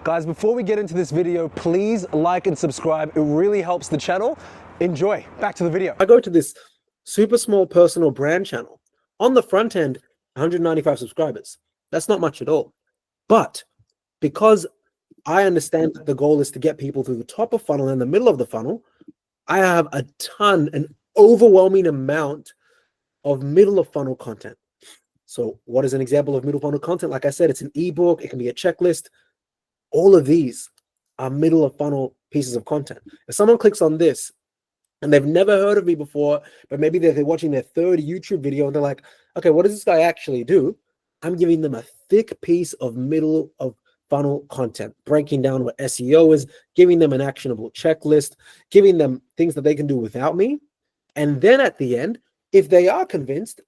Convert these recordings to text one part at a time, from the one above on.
Guys, before we get into this video, please like and subscribe. It really helps the channel. Enjoy. Back to the video. I go to this super small personal brand channel. On the front end, 195 subscribers. That's not much at all. But because I understand that the goal is to get people through the top of funnel and the middle of the funnel, I have an overwhelming amount of middle of funnel content. So what is an example of middle funnel content? Like I said, it's an ebook, it can be a checklist. All of these are middle of funnel pieces of content. If someone clicks on this and they've never heard of me before, but maybe they're watching their third YouTube video and they're like, okay, what does this guy actually do? I'm giving them a thick piece of middle of funnel content, breaking down what SEO is, giving them an actionable checklist, giving them things that they can do without me. And then at the end, if they are convinced,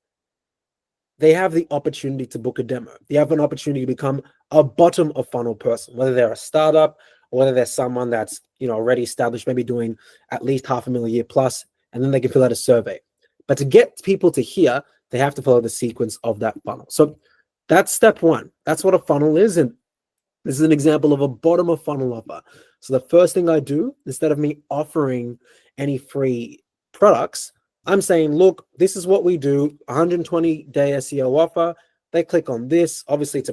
they have the opportunity to book a demo. They have an opportunity to become a bottom of funnel person, whether they're a startup or whether they're someone that's already established, maybe doing at least $500,000 a year plus, and then they can fill out a survey. But to get people to here, they have to follow the sequence of that funnel. So that's step one. That's what a funnel is. And this is an example of a bottom of funnel offer. So the first thing I do, instead of me offering any free products, I'm saying, look, this is what we do, 120-day SEO offer. They click on this. Obviously, it's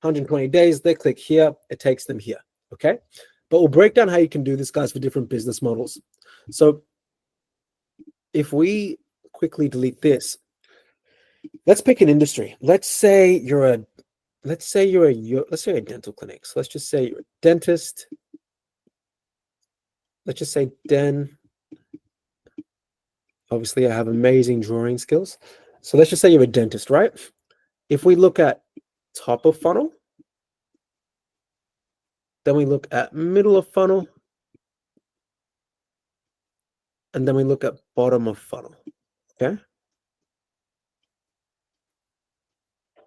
120 days. They click here. It takes them here, okay? But we'll break down how you can do this, guys, for different business models. So if we quickly delete this, let's pick an industry. Let's say you're a dental clinic. So let's just say you're a dentist. Let's just say obviously I have amazing drawing skills. So let's just say you're a dentist, right? If we look at top of funnel, then we look at middle of funnel, and then we look at bottom of funnel, okay?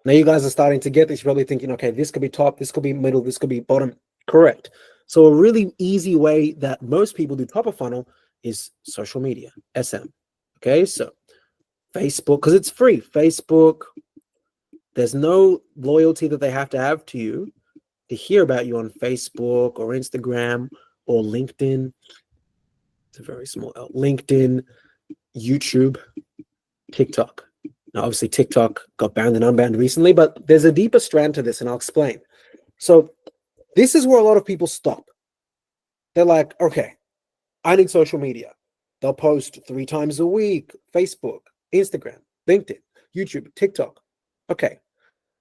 Now you guys are starting to get this. You're probably thinking, okay, this could be top, this could be middle, this could be bottom. Correct. So a really easy way that most people do top of funnel is social media, SM. Okay, so Facebook, because it's free. Facebook, there's no loyalty that they have to you to hear about you on Facebook or Instagram or LinkedIn. It's a very small L. LinkedIn, YouTube, TikTok. Now, obviously, TikTok got banned and unbanned recently, but there's a deeper strand to this, and I'll explain. So this is where a lot of people stop. They're like, okay, I need social media. They'll post 3 times a week, Facebook, Instagram, LinkedIn, YouTube, TikTok. Okay,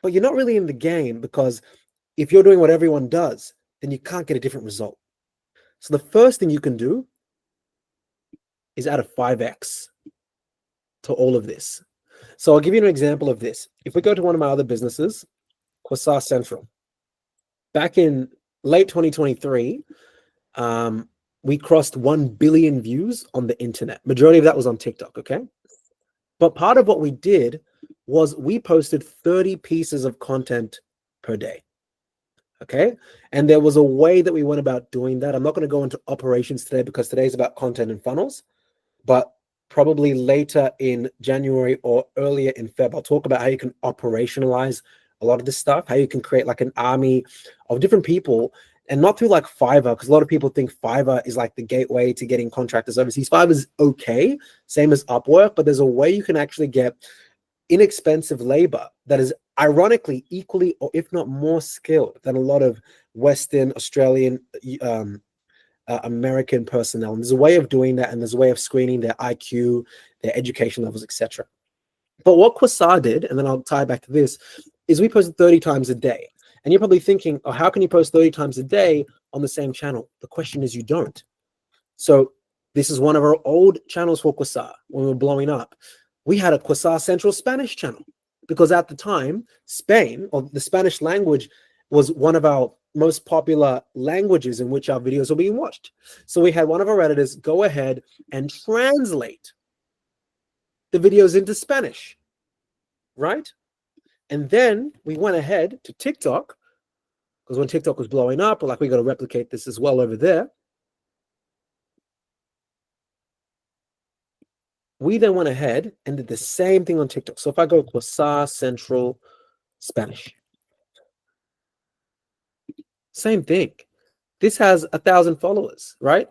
but you're not really in the game, because if you're doing what everyone does, then you can't get a different result. So the first thing you can do is add a 5x to all of this. So I'll give you an example of this. If we go to one of my other businesses, Quasar Central, back in late 2023, we crossed 1 billion views on the internet. Majority of that was on TikTok, okay? But part of what we did was we posted 30 pieces of content per day, okay? And there was a way that we went about doing that. I'm not going to go into operations today, because today is about content and funnels, but probably later in January or earlier in Feb, I'll talk about how you can operationalize a lot of this stuff, how you can create like an army of different people, and not through like Fiverr, because a lot of people think Fiverr is like the gateway to getting contractors overseas. Fiverr is okay, same as Upwork, but there's a way you can actually get inexpensive labor that is ironically equally, or if not more skilled than a lot of Western, Australian, American personnel. And there's a way of doing that, and there's a way of screening their IQ, their education levels, etc. But what Quasar did, and then I'll tie back to this, is we posted 30 times a day. And you're probably thinking, oh, how can you post 30 times a day on the same channel? The question is, you don't. So this is one of our old channels for Quasar when we were blowing up. We had a Quasar Central Spanish channel, because at the time, Spain, or the Spanish language, was one of our most popular languages in which our videos were being watched. So we had one of our editors go ahead and translate the videos into Spanish, right? And then we went ahead to TikTok, because when TikTok was blowing up, we're like, we got to replicate this as well over there. We then went ahead and did the same thing on TikTok. So if I go Quasar Central Spanish, Same thing. This has 1,000 followers, right?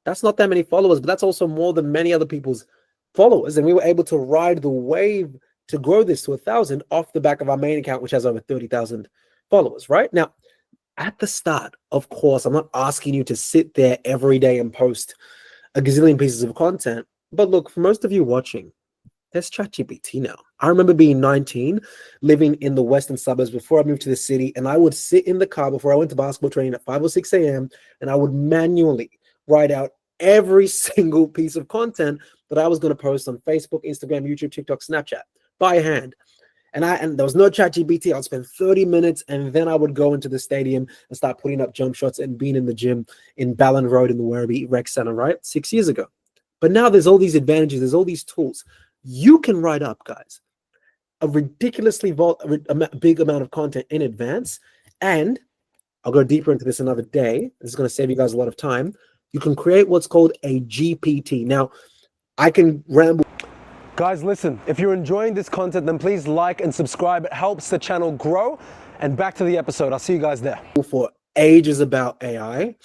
That's not that many followers, but that's also more than many other people's followers. And we were able to ride the wave to grow this to 1,000 off the back of our main account, which has over 30,000 followers, right? Now, at the start, of course, I'm not asking you to sit there every day and post a gazillion pieces of content. But look, for most of you watching, there's ChatGPT now. I remember being 19, living in the western suburbs before I moved to the city, and I would sit in the car before I went to basketball training at 5 or 6 a.m., and I would manually write out every single piece of content that I was going to post on Facebook, Instagram, YouTube, TikTok, Snapchat by hand. And there was no ChatGPT. I'd spend 30 minutes, and then I would go into the stadium and start putting up jump shots and being in the gym in Ballon Road in the Werribee Rec Center, right? 6 years ago. But now there's all these advantages. There's all these tools. You can write up, guys, a ridiculously big amount of content in advance. And I'll go deeper into this another day. This is going to save you guys a lot of time. You can create what's called a GPT. Now, I can ramble. Guys, listen, if you're enjoying this content, then please like and subscribe. It helps the channel grow. And back to the episode. I'll see you guys there. For ages about AI,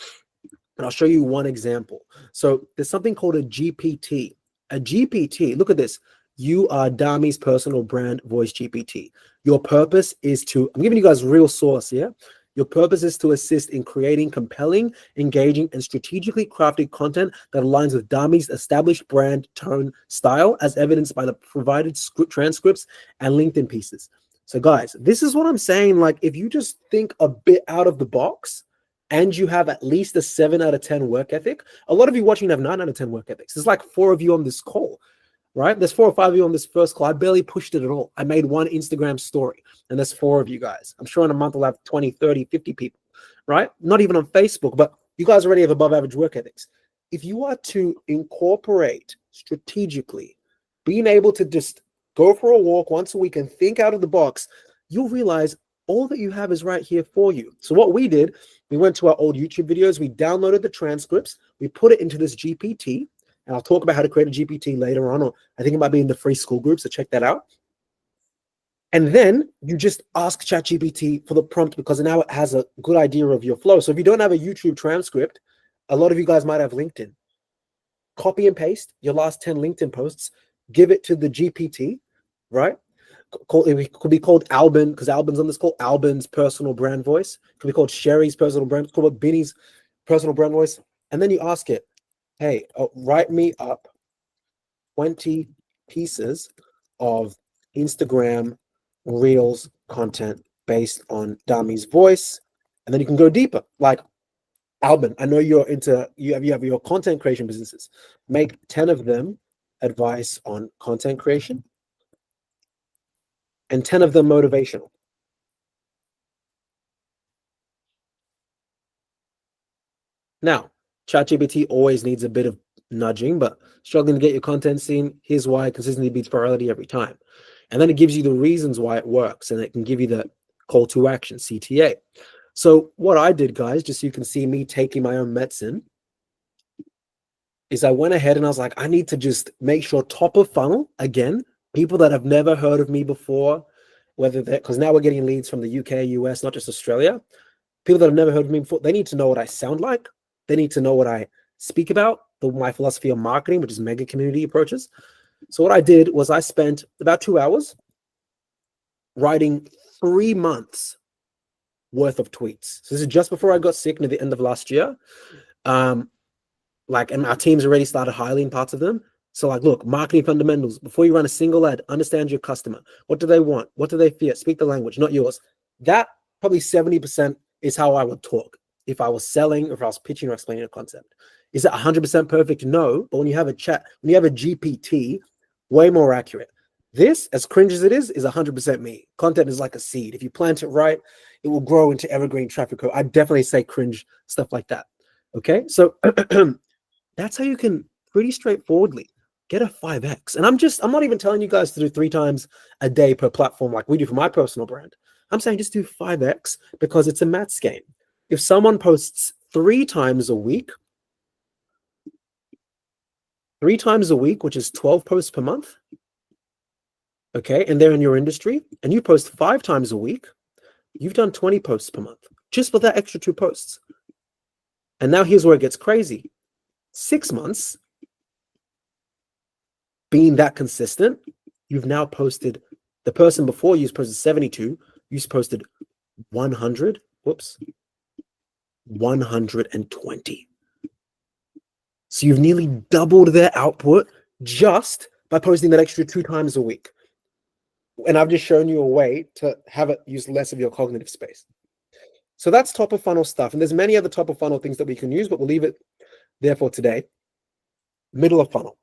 and I'll show you one example. So there's something called a GPT. A GPT, look at this. You are Dami's personal brand voice GPT. Your purpose is to, I'm giving you guys real source here. Your purpose is to assist in creating compelling, engaging, and strategically crafted content that aligns with Dami's established brand tone style, as evidenced by the provided transcripts and LinkedIn pieces. So guys, this is what I'm saying. Like, if you just think a bit out of the box and you have at least a 7 out of 10 work ethic, a lot of you watching have 9 out of 10 work ethics. There's like 4 of you on this call, right? There's 4 or 5 of you on this first call. I barely pushed it at all. I made one Instagram story, and there's 4 of you guys. I'm sure in a month I'll have 20, 30, 50 people, right? Not even on Facebook, but you guys already have above average work ethics. If you are to incorporate strategically, being able to just go for a walk once a week and think out of the box, you'll realize all that you have is right here for you. So what we did, we went to our old YouTube videos, we downloaded the transcripts, we put it into this GPT, and I'll talk about how to create a GPT later on, or I think it might be in the free Skool group, so check that out. And then you just ask ChatGPT for the prompt, because now it has a good idea of your flow. So if you don't have a YouTube transcript, a lot of you guys might have LinkedIn. Copy and paste your last 10 LinkedIn posts, give it to the GPT, right? It could be called Albin, because Albin's on this call. Albin's personal brand voice. It could be called Sherry's personal brand. It's called Binny's personal brand voice. And then you ask it, hey, write me up 20 pieces of Instagram Reels content based on Dami's voice. And then you can go deeper. Like, Albin, I know you have your content creation businesses. Make 10 of them advice on content creation and 10 of them motivational. Now, ChatGPT always needs a bit of nudging, but struggling to get your content seen, here's why consistency beats priority every time. And then it gives you the reasons why it works, and it can give you the call to action, CTA. So what I did, guys, just so you can see me taking my own medicine, is I went ahead and I was like, I need to just make sure top of funnel, again, people that have never heard of me before, whether they're, because now we're getting leads from the UK, US, not just Australia. People that have never heard of me before, they need to know what I sound like. They need to know what I speak about, my philosophy of marketing, which is mega community approaches. So what I did was I spent about 2 hours writing 3 months worth of tweets. So this is just before I got sick near the end of last year. And our teams already started highlighting parts of them. So like, look, marketing fundamentals. Before you run a single ad, understand your customer. What do they want? What do they fear? Speak the language, not yours. That probably 70% is how I would talk if I was selling or if I was pitching or explaining a concept. Is it 100% perfect? No. But when you have a chat, when you have a GPT, way more accurate. This, as cringe as it is 100% me. Content is like a seed. If you plant it right, it will grow into evergreen traffic. I definitely say cringe stuff like that. Okay, so that's how you can pretty straightforwardly get a 5x. And I'm not even telling you guys to do 3 times a day per platform like we do for my personal brand. I'm saying just do 5x because it's a maths game. If someone posts 3 times a week, which is 12 posts per month, okay, and they're in your industry, and you post 5 times a week, You've done 20 posts per month just for that extra 2 posts. And now here's where it gets crazy. 6 months being that consistent, you've now posted, the person before you posted 72, you've posted 100, 120. So you've nearly doubled their output just by posting that extra 2 times a week. And I've just shown you a way to have it use less of your cognitive space. So that's top of funnel stuff. And there's many other top of funnel things that we can use, but we'll leave it there for today. Middle of funnel.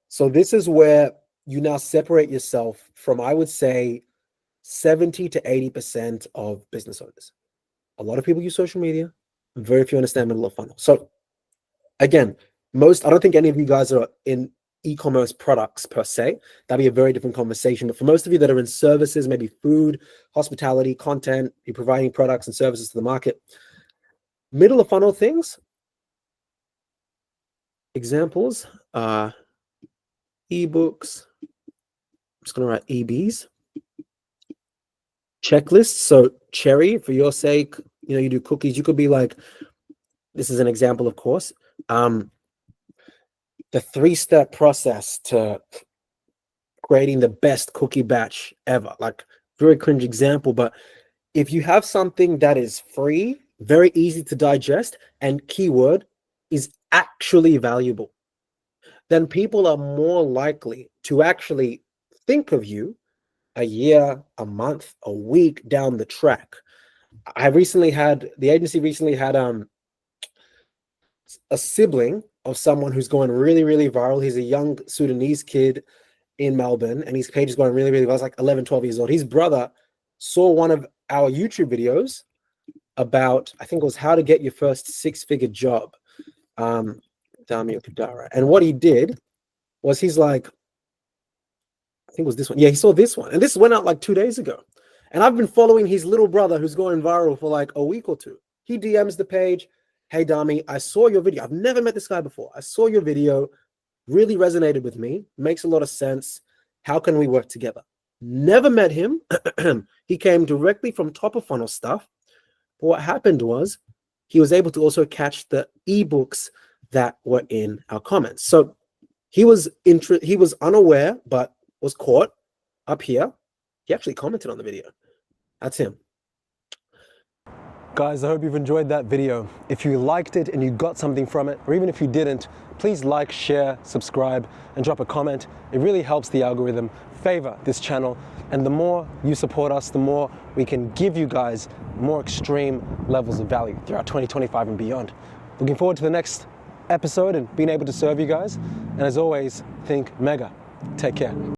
So this is where you now separate yourself from, I would say, 70 to 80% of business owners. A lot of people use social media. Very few understand middle of funnel. So again, I don't think any of you guys are in e-commerce products per se. That'd be a very different conversation. But for most of you that are in services, maybe food, hospitality, content, you're providing products and services to the market. Middle of funnel things, examples are ebooks. I'm just going to write EBs. Checklists. So Cherry, for your sake, you do cookies. You could be like, this is an example, of course. The 3-step process to creating the best cookie batch ever. Like, very cringe example, but if you have something that is free, very easy to digest, and keyword is actually valuable, then people are more likely to actually think of you a year, a month, a week down the track. The agency recently had a sibling of someone who's going really, really viral. He's a young Sudanese kid in Melbourne, and his page is going really, really well. He's like 11, 12 years old. His brother saw one of our YouTube videos about, I think it was how to get your first 6-figure job. Dami Okudara. And what he did was he's like, I think it was this one. Yeah, he saw this one. And this went out like 2 days ago. And I've been following his little brother who's going viral for like a week or two. He DMs the page. Hey, Dami, I saw your video. I've never met this guy before. I saw your video. Really resonated with me. Makes a lot of sense. How can we work together? Never met him. He came directly from top of funnel stuff. But what happened was he was able to also catch the ebooks that were in our comments. So he was unaware, but was caught up here. He actually commented on the video. That's him. Guys, I hope you've enjoyed that video. If you liked it and you got something from it, or even if you didn't, please like, share, subscribe, and drop a comment. It really helps the algorithm favor this channel. And the more you support us, the more we can give you guys more extreme levels of value throughout 2025 and beyond. Looking forward to the next episode and being able to serve you guys. And as always, think mega. Take care.